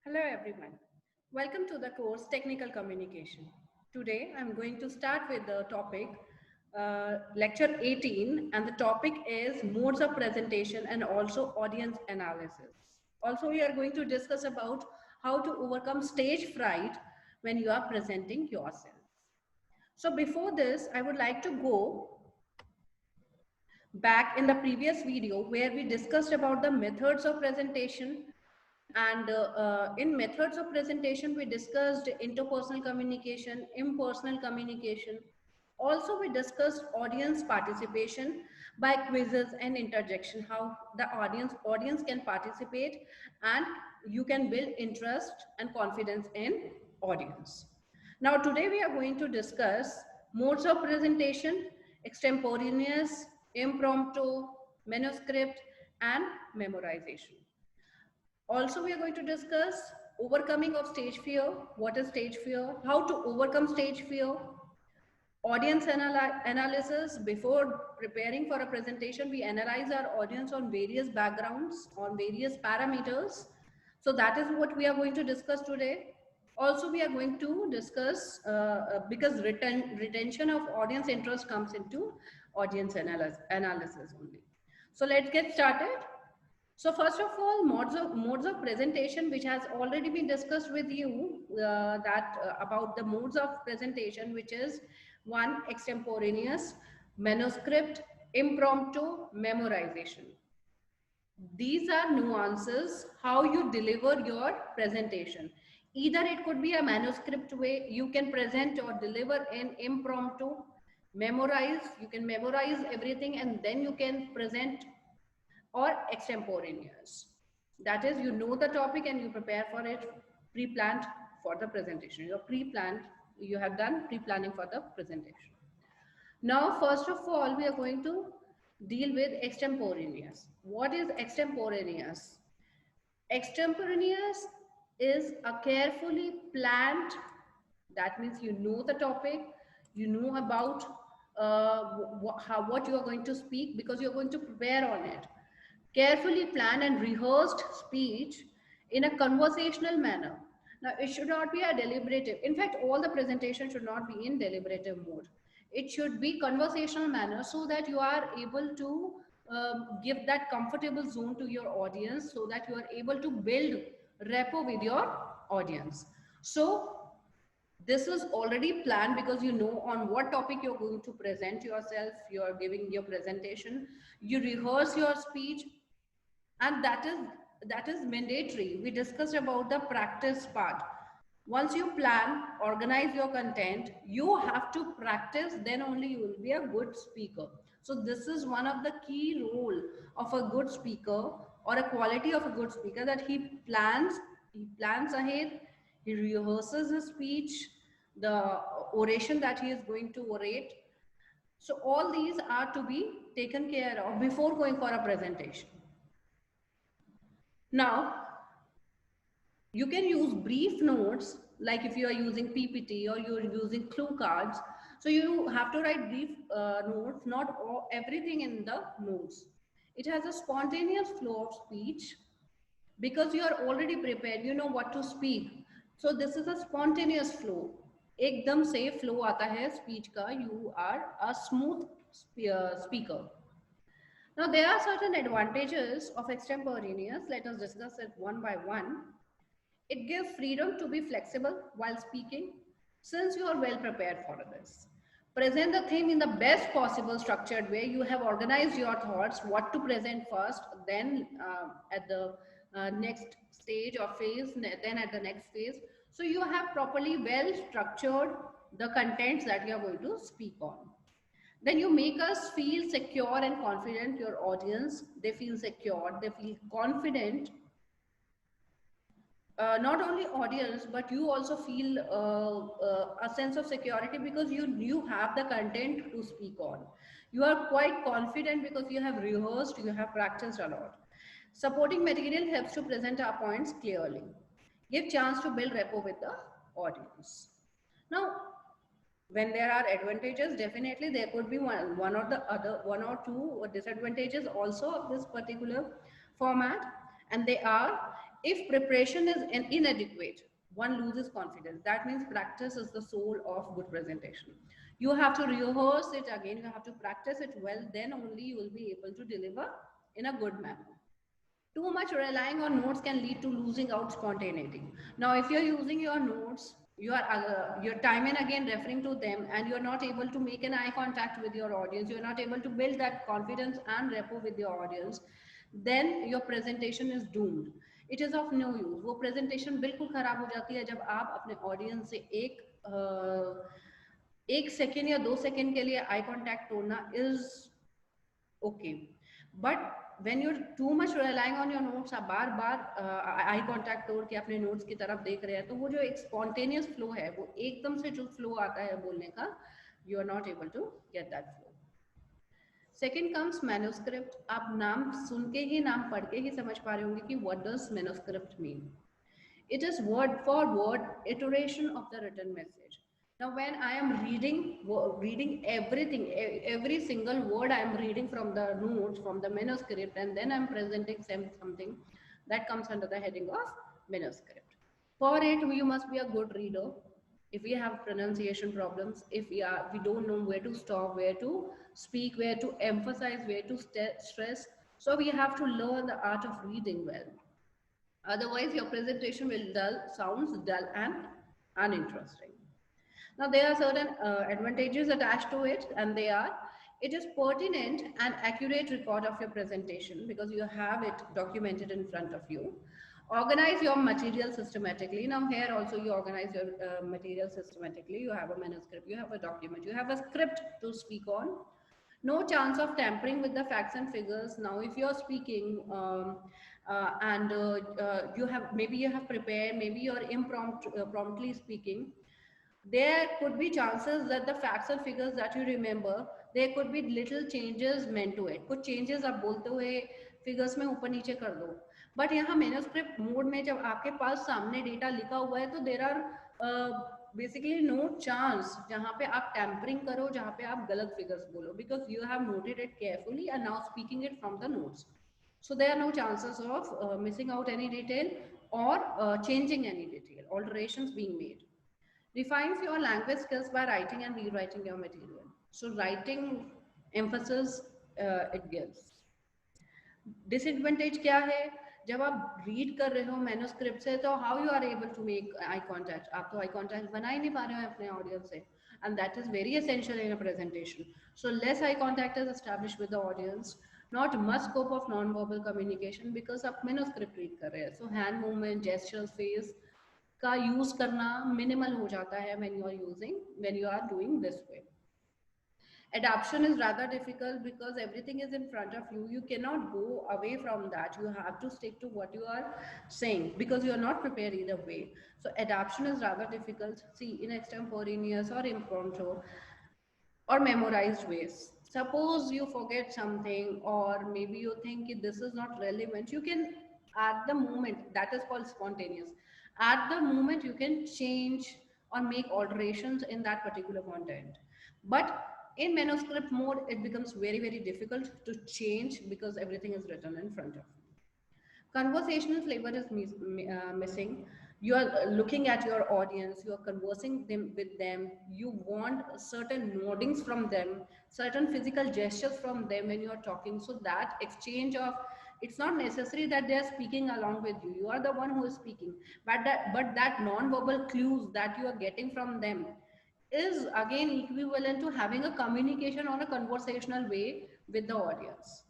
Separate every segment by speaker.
Speaker 1: Hello everyone. Welcome to the course Technical Communication. Today I'm going to start with the topic lecture 18, and the topic is modes of presentation and also audience analysis. Also we are going to discuss about how to overcome stage fright when you are presenting yourself. So before this I would like to go back in the previous video where we discussed about the methods of presentation, and in methods of presentation we discussed interpersonal communication, impersonal communication. Also we discussed audience participation by quizzes and interjection, how the audience can participate and you can build interest and confidence in audience. Now today we are going to discuss modes of presentation: extemporaneous, impromptu, manuscript, and memorization. Also, we are going to discuss overcoming of stage fear. What is stage fear? How to overcome stage fear? Audience analysis. Before preparing for a presentation, we analyze our audience on various backgrounds, on various parameters. So that is what we are going to discuss today. Also, we are going to discuss because retention of audience interest comes into audience analysis only. So let's get started. So first of all, modes of presentation, which has already been discussed with you, about the modes of presentation, which is one, extemporaneous, manuscript, impromptu, memorization. These are nuances how you deliver your presentation. Either it could be a manuscript way, you can present or deliver in impromptu, memorize, you can memorize everything and then you can present, or extemporaneous. That is, you know the topic and you prepare for it, pre-planned for the presentation. You're pre-planned, you have done pre-planning for the presentation. Now, first of all, we are going to deal with extemporaneous. What is extemporaneous? Extemporaneous is a carefully planned, that means you know the topic, you know about what you are going to speak because you're going to prepare on it. Carefully planned and rehearsed speech in a conversational manner. Now, it should not be a deliberative. In fact, all the presentation should not be in deliberative mode. It should be conversational manner so that you are able to give that comfortable zone to your audience so that you are able to build rapport with your audience. So this is already planned because you know on what topic you're going to present yourself, you're giving your presentation, you rehearse your speech, and that is mandatory. We discussed about the practice part. Once you plan, organize your content, you have to practice, then only you will be a good speaker. So this is one of the key role of a good speaker, or a quality of a good speaker, that he plans ahead, he rehearses his speech, the oration that he is going to orate. So all these are to be taken care of before going for a presentation. Now, you can use brief notes, like if you are using PPT or you're using clue cards. So you have to write brief notes, not everything in the notes. It has a spontaneous flow of speech because you are already prepared, you know what to speak. So this is a spontaneous flow. एकदम से flow आता है speech का, you are a smooth speaker. Now, there are certain advantages of extemporaneous. Let us discuss it one by one. It gives freedom to be flexible while speaking, since you are well prepared for this. Present the theme in the best possible structured way. You have organized your thoughts, what to present first, then at the next stage or phase, then at the next phase. So you have properly well structured the contents that you are going to speak on. Then you make us feel secure and confident. Your audience, they feel secure, they feel confident. Not only audience, but you also feel a sense of security because you have the content to speak on. You are quite confident because you have rehearsed, you have practiced a lot. Supporting material helps to present our points clearly. Give chance to build rapport with the audience. Now, when there are advantages, definitely there could be one or the other, one or two disadvantages also of this particular format, and they are: If preparation is inadequate, one loses confidence. That means practice is the soul of good presentation. You have to rehearse it again, you have to practice it well, then only you will be able to deliver in a good manner. Too much relying on notes can lead to losing out spontaneity. Now, if you're using your notes, you're time and again referring to them, and you're not able to make an eye contact with your audience, you're not able to build that confidence and rapport with your audience, then your presentation is doomed. It is of no use. वो presentation बिल्कुल खराब हो जाती है जब आप अपने audience से एक सेकेंड या 2 सेकेंड के लिए आई कांटेक्ट तोड़ना is okay, but when you're too much relying on your notes, आप बार बार आई कांटेक्ट तोड़ के अपने नोट्स की तरफ देख रहे हैं, तो वो जो एक स्पॉन्टेनियस फ्लो है, वो एकदम से जो फ्लो आता है बोलने का, you are not able to get that flow. Second comes manuscript. आप नाम सुन के ही, नाम पढ़ के ही समझ पा रहे होंगे कि what does manuscript mean. It is word for word iteration of the written message. Now, when I am reading everything, every single word I am reading from the notes, from the manuscript, and then I am presenting something that comes under the heading of manuscript. For it, you must be a good reader. If we have pronunciation problems, if we don't know where to stop, where to speak, where to emphasize, where to stress, so we have to learn the art of reading well. Otherwise, your presentation will sounds dull and uninteresting. Now, there are certain advantages attached to it, and they are: it is pertinent and accurate record of your presentation because you have it documented in front of you. Organize your material systematically. Now, here also you organize your material systematically. You have a manuscript, you have a document, you have a script to speak on. No chance of tampering with the facts and figures. Now, if you're speaking and you have prepared, maybe you're promptly speaking, there could be chances that the facts and figures that you remember, there could be little changes meant to it. कुछ changes आप बोलते हुए figures में ऊपर नीचे कर दो. But यहाँ manuscript mode में जब आपके पास सामने data लिखा हुआ है, तो there are basically no chance जहाँ पे आप tampering करो, जहाँ पे आप गलत figures बोलो, because you have noted it carefully and now speaking it from the notes. So there are no chances of missing out any detail or changing any detail, alterations being made. Refines your language skills by writing and rewriting your material. So writing emphasis it gives. Disadvantage क्या है? जब आप read कर रहे हो manuscript से, तो how you are able to make eye contact? आप तो eye contact बना ही नहीं पा रहे हो अपने audience से, and that is very essential in a presentation. So less eye contact is established with the audience. Not much scope of non-verbal communication because आप manuscript read कर रहे हैं. So hand movement, gestures, face का use करना minimal हो जाता है when you are doing this way. Adaptation is rather difficult because everything is in front of you. You cannot go away from that. You have to stick to what you are saying because you are not prepared either way. So adaptation is rather difficult. See, in extemporaneous or impromptu or memorized ways. Suppose you forget something, or maybe you think this is not relevant, you can at the moment, that is called spontaneous, at the moment you can change or make alterations in that particular content. But in manuscript mode, it becomes very, very difficult to change because everything is written in front of you. Conversational flavor is missing. You are looking at your audience, you are conversing with them, you want certain noddings from them, certain physical gestures from them when you are talking, so that exchange of, it's not necessary that they are speaking along with you, you are the one who is speaking, but that non-verbal clues that you are getting from them is again equivalent to having a communication on a conversational way with the audience.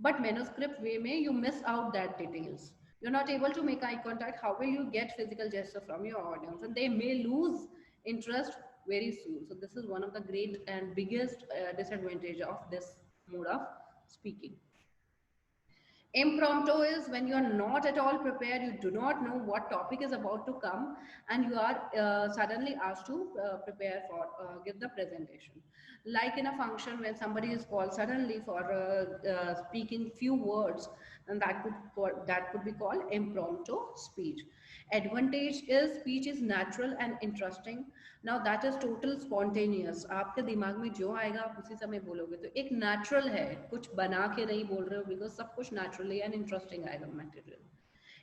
Speaker 1: But manuscript way mein, you miss out that details. You're not able to make eye contact. How will you get physical gesture from your audience? And they may lose interest very soon. So this is one of the great and biggest disadvantage of this mode of speaking. Impromptu is when you are not at all prepared, you do not know what topic is about to come, and you are suddenly asked to prepare for give the presentation. Like in a function when somebody is called suddenly for speaking few words, and that could be called impromptu speech. Advantage is speech is natural and interesting. Now that is total spontaneous. आपके दिमाग में जो आएगा आप उसी समय बोलोगे, तो एक natural है, कुछ बना के नहीं बोल रहे हो, because सब कुछ naturally and interesting आएगा material.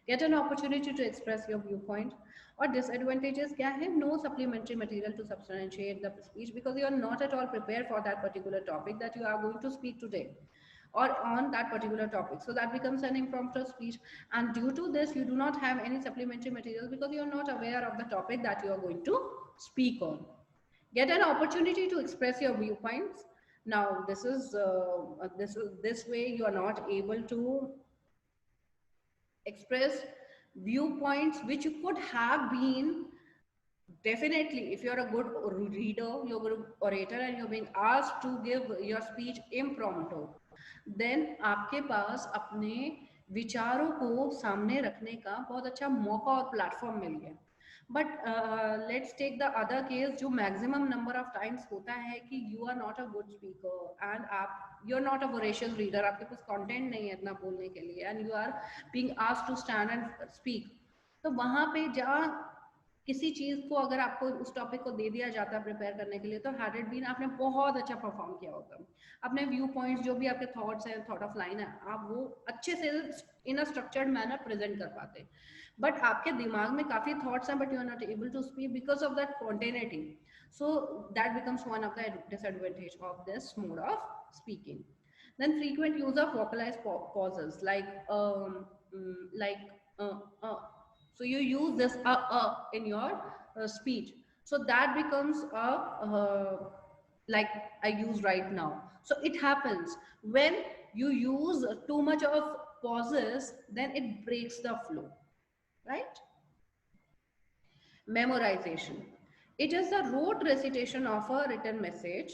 Speaker 1: Get an opportunity to express your viewpoint. Or disadvantages क्या है? No supplementary material to substantiate the speech because you are not at all prepared for that particular topic that you are going to speak today or on that particular topic. So that becomes an impromptu speech. And due to this, you do not have any supplementary materials because you are not aware of the topic that you are going to speak on. Get an opportunity to express your viewpoints. Now, this way you are not able to express viewpoints which you could have been. Definitely, if you're a good reader, you're a good orator, and you're being asked to give your speech impromptu, then आपके पास अपने विचारों को सामने रखने का बहुत अच्छा मौका और प्लेटफॉर्म मिल गया. But let's take the other case जो मैक्सिमम नंबर ऑफ टाइम्स होता है कि you are not a good speaker and आप you are not a voracious reader, आपके पास कंटेंट नहीं है इतना बोलने के लिए and you are being asked to stand and speak. तो वहां पे जहाँ किसी चीज को अगर आपको उस टॉपिक को दे दिया जाता है प्रिपेयर करने के लिए, तो हैड इट बीन आपने बहुत अच्छा परफॉर्म किया होता. अपने व्यू पॉइंट्स जो भी आपके थॉट्स हैं, थॉट ऑफ लाइन है, आप वो अच्छे से in a structured manner present कर पाते. बट आपके दिमाग में काफी थॉट्स हैं but you are not able to speak because of that spontaneity. So that becomes one of the disadvantage of this mode of speaking. Then frequent use of vocalized pauses like so you use this in your speech. So that becomes a like I use right now. So it happens when you use too much of pauses, then it breaks the flow, right? Memorization. It is the rote recitation of a written message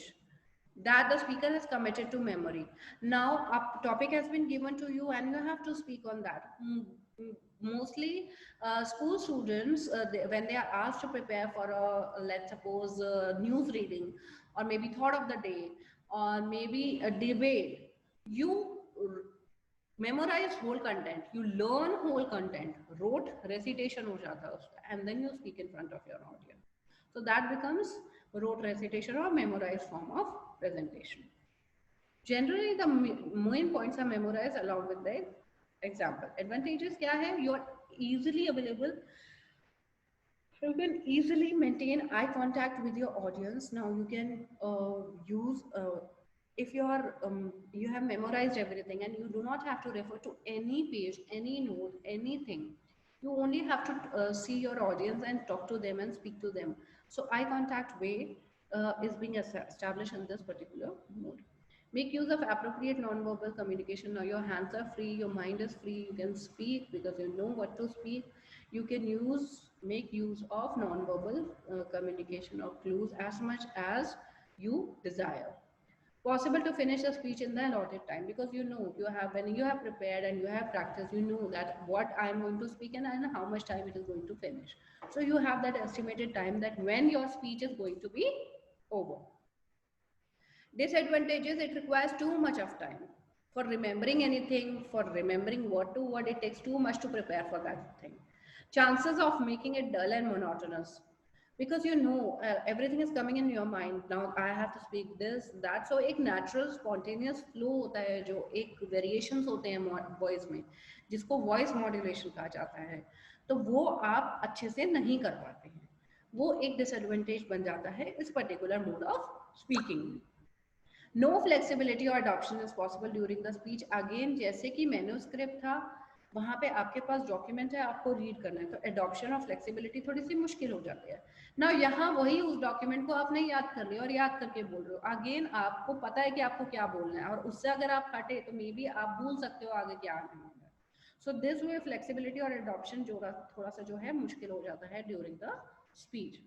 Speaker 1: that the speaker has committed to memory. Now, a topic has been given to you and you have to speak on that. Mostly school students, when they are asked to prepare for a, let's suppose, news reading or maybe thought of the day or maybe a debate, you memorize whole content, you learn whole content, rote recitation ho jata hai uska, and then you speak in front of your audience. So that becomes rote recitation or memorized form of presentation. Generally, the main points are memorized along with the example. Advantages kya hai? You are easily available. You can easily maintain eye contact with your audience. Now you can use if you are you have memorized everything and you do not have to refer to any page, any note, anything. You only have to see your audience and talk to them and speak to them. So eye contact way is being established in this particular mode. Make use of appropriate non-verbal communication. Now your hands are free, your mind is free, you can speak because you know what to speak. You can make use of non-verbal communication or clues as much as you desire. Possible to finish a speech in the allotted time because you know you have, when you have prepared and you have practiced, you know that what I am going to speak and how much time it is going to finish. So you have that estimated time that when your speech is going to be over. Disadvantages, it requires too much of time for remembering anything, for remembering what to what, it takes too much to prepare for that thing. Chances of making it dull and monotonous because you know everything is coming in your mind. Now I have to speak this, that. So एक natural spontaneous flow होता है जो एक variations होते हैं voice में जिसको voice modulation कहा जाता है, तो वो आप अच्छे से नहीं कर पाते हैं. वो एक disadvantage बन जाता है इस particular mode of speaking. No flexibility और adoption is possible during the speech. Again जैसे कि मैन्युस्क्रिप्ट था, वहां पे आपके पास डॉक्यूमेंट है, आपको रीड करना है, तो एडॉप्शन और फ्लेक्सिबिलिटी थोड़ी सी मुश्किल हो जाती है ना. यहाँ वही उस डॉक्यूमेंट को आपने याद कर लिया और याद करके बोल रहे हो. अगेन आपको पता है कि आपको क्या बोलना है और उससे अगर आप हटे तो मे बी आप भूल सकते हो आगे क्या आने वाला है. सो दिस वे फ्लेक्सिबिलिटी और एडॉप्शन जो थोड़ा सा जो है मुश्किल हो जाता है ड्यूरिंग द स्पीच.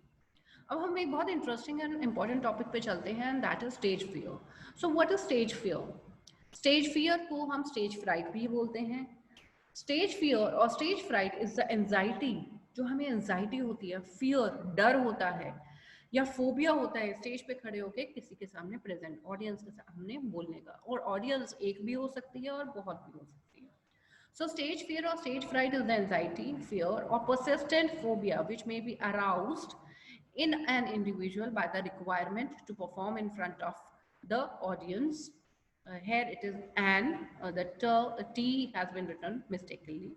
Speaker 1: अब हम एक बहुत इंटरेस्टिंग एंड इम्पॉर्टेंट टॉपिक पे चलते हैं and that is stage fear. So what is stage fear? Stage fear को हम स्टेज फ्राइट भी बोलते हैं. स्टेज फियर और stage fright is the anxiety, जो हमें एंजाइटी होती है, फियर डर होता है या फोबिया होता है स्टेज पे खड़े होकर किसी के सामने प्रेजेंट ऑडियंस के सामने बोलने का. और ऑडियंस एक भी हो सकती है और बहुत भी हो सकती है. So stage fear or stage fright is the anxiety, fear or persistent phobia which may be aroused in an individual by the requirement to perform in front of the audience. Here it is an, the T has been written mistakenly.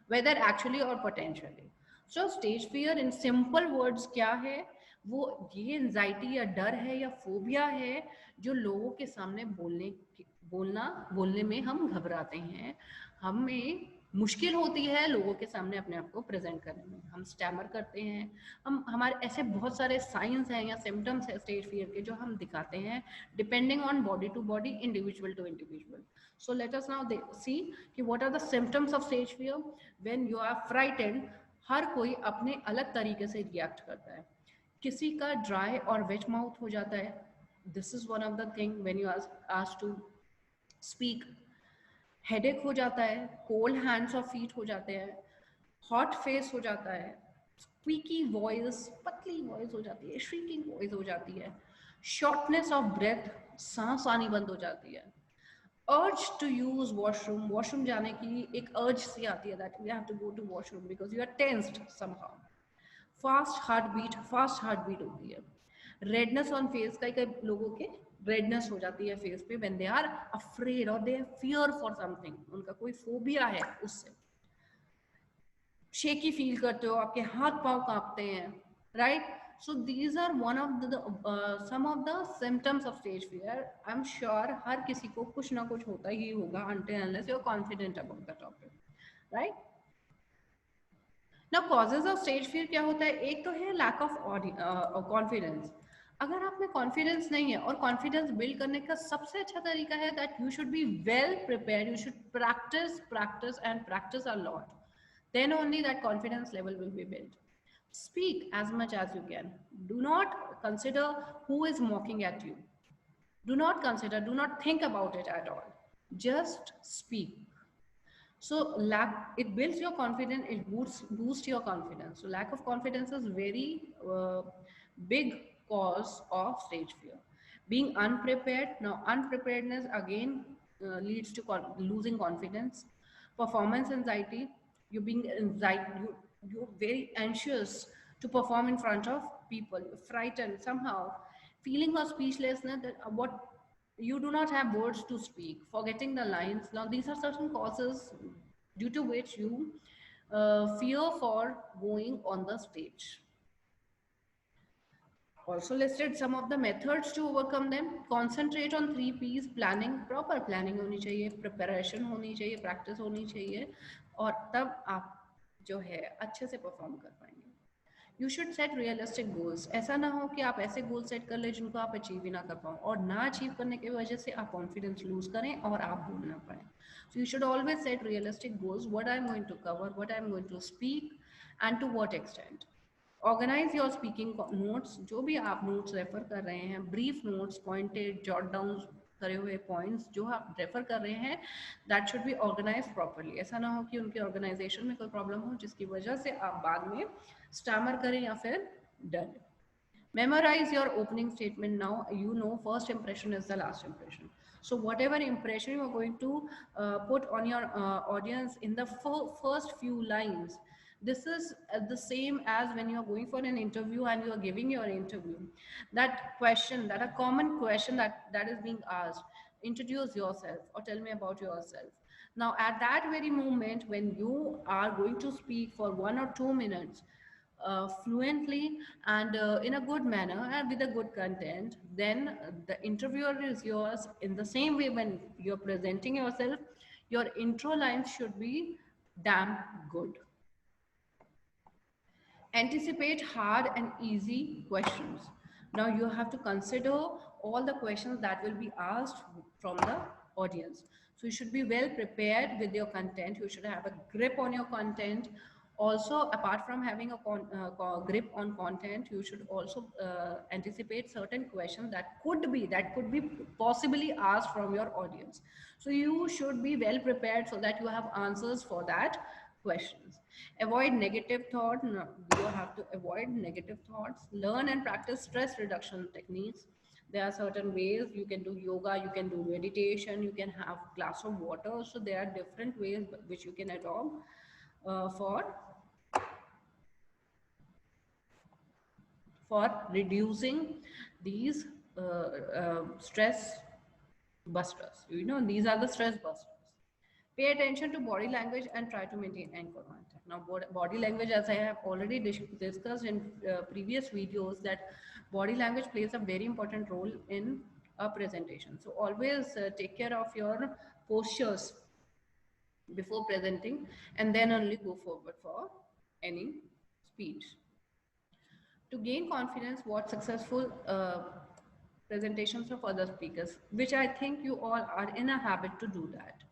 Speaker 1: whether actually or potentially. So stage fear in simple words क्या है, वो ये anxiety या डर है या phobia है जो लोगों के सामने बोलने में हम घबराते हैं, हमें मुश्किल होती है लोगों के सामने अपने आप को प्रेजेंट करने में, हम स्टैमर करते हैं, हम हमारे ऐसे बहुत सारे साइंस हैं या सिम्टम्स है स्टेज फियर के जो हम दिखाते हैं depending on body to body, individual to individual. So let us now see कि what are the symptoms of stage fear. When you are frightened, हर कोई अपने अलग तरीके से रिएक्ट करता है. किसी का ड्राई और वेट माउथ हो जाता है, this is one of the thing when you are asked to speak. Headache हो जाता है, कोल्ड हैंड्स और फीट हो जाते हैं, हॉट फेस हो जाता है, स्क्वीकी वॉइस, पतली वॉइस हो जाती है, श्रीकिंग वॉइस हो जाती है, शॉर्टनेस ऑफ ब्रेथ, सांस आनी बंद हो जाती है, urge to use washroom, washroom जाने की एक अर्ज सी आती है that you have to go to washroom because you are tensed somehow, fast heart beat होती है, रेडनेस ऑन फेस, कई कई लोगों के रेडनेस हो जाती है फेस पे व्हेन दे आर अफ्रेड और दे फियर फॉर समथिंग, उनका कोई फोबिया है उससे. शेकी फील करते हो, आपके हाथ पांव कांपते हैं, right. So these are one of the some of the symptoms of stage fear. I am sure हर किसी को कुछ ना कुछ होता ही होगा until unless you are confident about the topic, right. ना कॉजेज ऑफ स्टेज फियर क्या होता है, एक तो है लैक ऑफ कॉन्फिडेंस. अगर आप में कॉन्फिडेंस नहीं है, और कॉन्फिडेंस बिल्ड करने का सबसे अच्छा तरीका है that you should be well prepared, you should practice practice and practice a lot, then only that confidence level will be built. Speak as much as you can. Do not consider who is mocking at you. Do not think about it at all. Just speak. So it builds your confidence, it boosts your confidence. So lack of confidence is very big cause of stage fear. Being unprepared, now unpreparedness again leads to losing confidence. Performance anxiety, you're very anxious to perform in front of people, you're frightened somehow, feeling of speechlessness that what you do not have words to speak, forgetting the lines. Now, these are certain causes due to which you fear for going on the stage. Also listed some of the methods to overcome them. Concentrate on 3 P's: planning, proper planning होनी चाहिए, preparation होनी चाहिए, practice होनी चाहिए, और तब आप जो है अच्छे से perform कर पाएंगे. You should set realistic goals. ऐसा ना हो कि आप ऐसे गोल सेट कर ले जिनको आप अचीव ही ना कर पाओ, और ना अचीव करने की वजह से आप कॉन्फिडेंस लूज करें और आप बोल ना पाए. So you should always set realistic goals, what I am going to cover, what I am going to speak and to what extent. Organize your speaking notes, जो भी आप नोट्स रेफर कर रहे हैं, brief notes, pointed jot down करे हुए points जो आप रेफर कर रहे हैं, that should be organize properly. ऐसा ना हो कि उनके ऑर्गेनाइजेशन में कोई प्रॉब्लम हो जिसकी वजह से आप बाद में स्टैमर करें या फिर डर. Memorize your opening statement. Now you know first impression is the last impression. So whatever impression you are going to put on your audience in the first few lines, this is the same as when you are going for an interview and you are giving your interview. That question, that a common question that is being asked, introduce yourself or tell me about yourself. Now at that very moment when you are going to speak for 1 or 2 minutes fluently and in a good manner and with a good content, then the interviewer is yours. In the same way, when you're presenting yourself, your intro lines should be damn good. Anticipate hard and easy questions. Now you have to consider all the questions that will be asked from the audience. So you should be well prepared with your content. You should have a grip on your content. Also, apart from having a grip on content, you should also anticipate certain questions that could be possibly asked from your audience. So you should be well prepared so that you have answers for that questions. Avoid negative thought. No, you have to avoid negative thoughts. Learn and practice stress reduction techniques. There are certain ways you can do yoga, you can do meditation, you can have glass of water. So there are different ways which you can adopt for reducing these stress busters. You know, these are the stress busters. Pay attention to body language and try to maintain eye contact. Now, body language, as I have already discussed in previous videos, that body language plays a very important role in a presentation. So always take care of your postures before presenting, and then only go forward for any speech. To gain confidence, watch successful presentations of other speakers, which I think you all are in a habit to do that.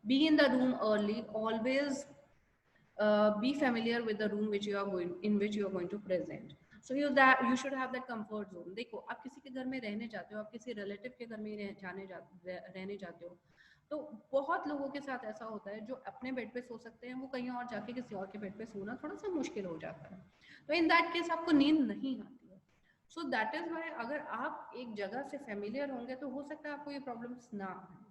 Speaker 1: Be in the room early. Always be familiar with the room which you are going in which you are going to present. So you should have that comfort zone. देखो, आप किसी के घर में रहने जाते हो, आप किसी रिलेटिव के घर में रहने जाते हो, तो बहुत लोगों के साथ ऐसा होता है जो अपने बेड पे सो सकते हैं, वो कहीं और जाके किसी और के बेड पे सोना थोड़ा सा मुश्किल हो जाता है. तो इन दैट केस आपको नींद नहीं आती है. सो दैट इज वाई अगर आप एक जगह से फेमिलियर होंगे तो हो सकता है आपको ये प्रॉब्लम्स ना आए.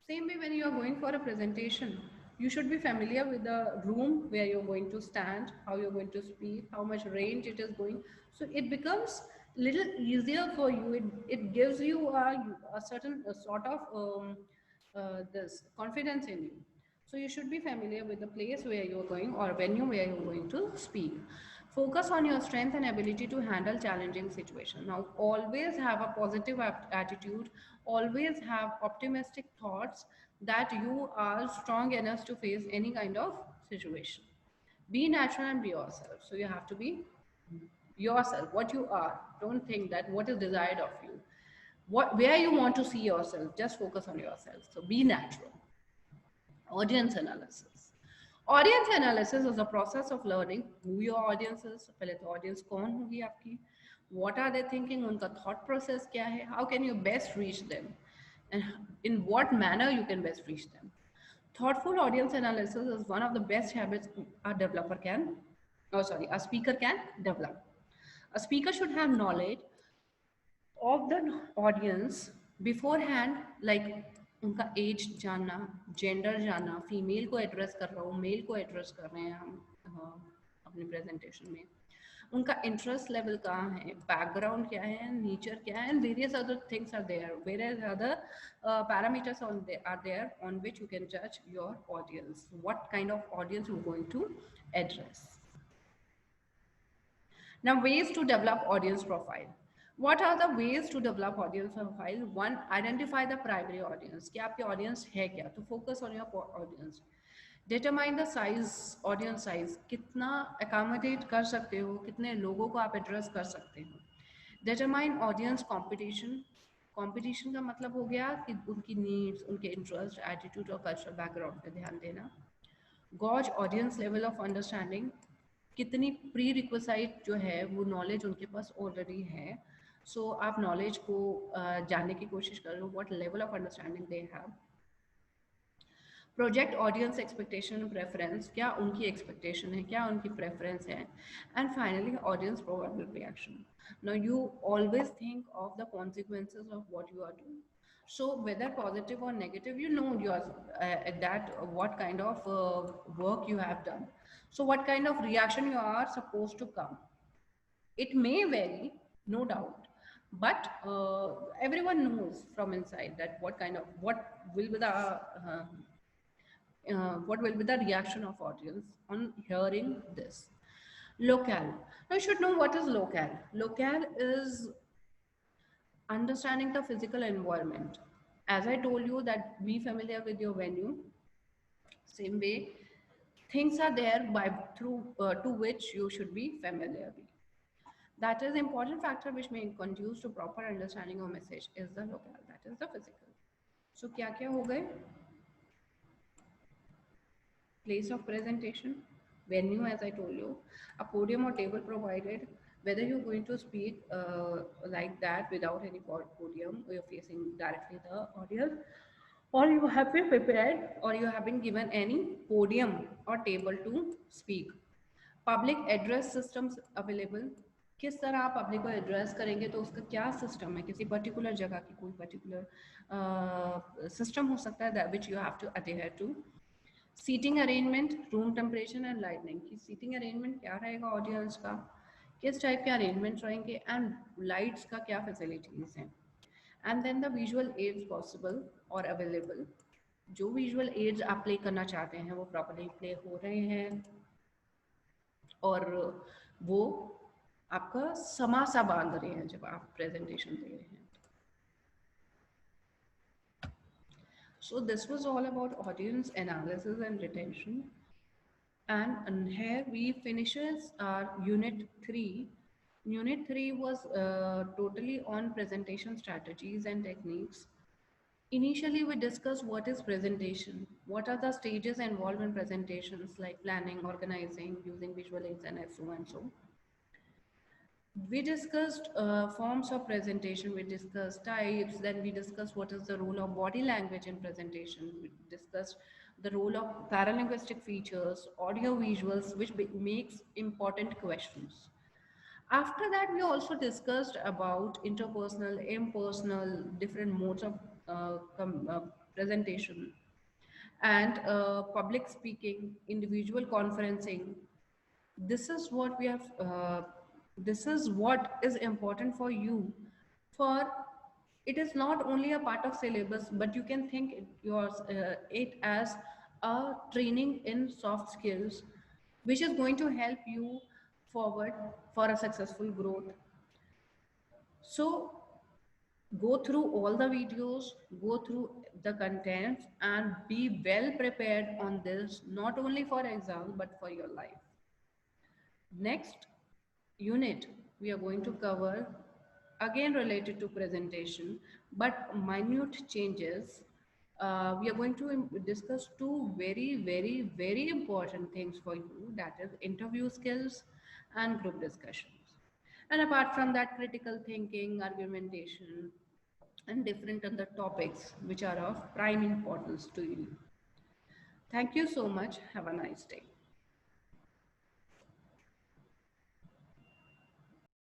Speaker 1: Same way, when you are going for a presentation, you should be familiar with the room where you're going to stand, how you're going to speak, how much range it is going. So it becomes little easier for you. It gives you a certain sort of this confidence in you. So you should be familiar with the place where you're going or venue where you're going to speak. Focus on your strength and ability to handle challenging situations. Now, always have a positive attitude, always have optimistic thoughts that you are strong enough to face any kind of situation. Be natural and be yourself. So you have to be yourself, what you are. Don't think that what is desired of you. Where you want to see yourself, just focus on yourself. So be natural. Audience analysis. Audience analysis is a process of learning who your audience is. पहले तो audience कौन होगी आपकी? What are they thinking? उनका thought process क्या है? How can you best reach them? And in what manner you can best reach them? Thoughtful audience analysis is one of the best habits a speaker can develop. A speaker should have knowledge of the audience beforehand, like उनका as जानना, gender जानना, female को address कर रहा हूँ, mail को address कर रहे हैं हम अपने प्रेजेंटेशन में, उनका इंटरेस्ट लेवल कहाँ है, बैकग्राउंड क्या है, नेचर क्या है, and various other things are there, various other parameters are there on which you can जज your audience, what kind of audience you going to address. Now, ways to develop audience profile. What are the ways to develop audience profile? One, identify the primary audience. क्या आपके audience है क्या? तो focus on your audience. Determine the size, audience size. कितना accommodate कर सकते हो, कितने लोगों को आप address कर सकते हो. Determine audience competition. Competition का मतलब हो गया कि उनकी needs, उनके interest, attitude और cultural background पे ध्यान देना. Gauge audience level of understanding. कितनी प्री रिक्वेसाइट जो है वो नॉलेज उनके पास ऑलरेडी है. सो आप नॉलेज को जानने की कोशिश कर लो, what level of understanding they have. Project audience expectation preference, क्या उनकी एक्सपेक्टेशन है, क्या उनकी प्रेफरेंस है. And finally audience probable reaction. Now you always think of the consequences of what you are doing. So whether positive or negative, you know what kind of work you have done. So what kind of reaction you are supposed to come. It may vary, no doubt, but everyone knows from inside that what will be the reaction of audience on hearing this. Locale. Now you should know what is locale. Locale is understanding the physical environment. As I told you that be familiar with your venue. Same way, things are there to which you should be familiar with. That is important factor which may conduce to proper understanding of message is the locale, that is the physical. So क्या हो गए? Place of presentation, venue as I told you, a podium or table provided, whether you're going to speak like that without any podium or you're facing directly the audience, or you have been prepared or you have been given any podium or table to speak. Public address systems available. किस तरह आप public को address करेंगे तो उसका क्या system है, किसी पर्टिकुलर जगह की कोई पर्टिकुलर सिस्टम हो सकता है that which you have to adhere to. Seating arrangement, room temperature and lightning, की सीटिंग अरेंजमेंट क्या रहेगा ऑडियंस का, किस टाइप के अरेंजमेंट रहेंगे, एंड लाइट्स का क्या फैसिलिटीज हैं. And then the visual aids possible or available. जो विजुअल एड्स आप प्ले करना चाहते हैं वो प्रॉपरली प्ले हो रहे हैं और वो आपका समा सा बांध रहे हैं जब आप प्रेजेंटेशन दे रहे हैं. So this was all about audience analysis and retention. And here we finishes our unit 3. Unit 3 was totally on presentation strategies and techniques. Initially, we discussed what is presentation, what are the stages involved in presentations like planning, organizing, using visual aids and so and so. We discussed forms of presentation, we discussed types, then we discussed what is the role of body language in presentation, we discussed the role of paralinguistic features, audio visuals, which makes important questions. After that, we also discussed about interpersonal, impersonal, different modes of presentation, and public speaking, individual conferencing. This is what we have, this is what is important for you. For it is not only a part of syllabus, but you can think it as a training in soft skills, which is going to help you forward for a successful growth. So go through all the videos, go through the contents, and be well prepared on this, not only for exam but for your life. Next unit we are going to cover again related to presentation but minute changes. We are going to discuss two very important things for you, that is interview skills and group discussions. And apart from that, critical thinking, argumentation, and different other topics which are of prime importance to you. Thank you so much. Have a nice day.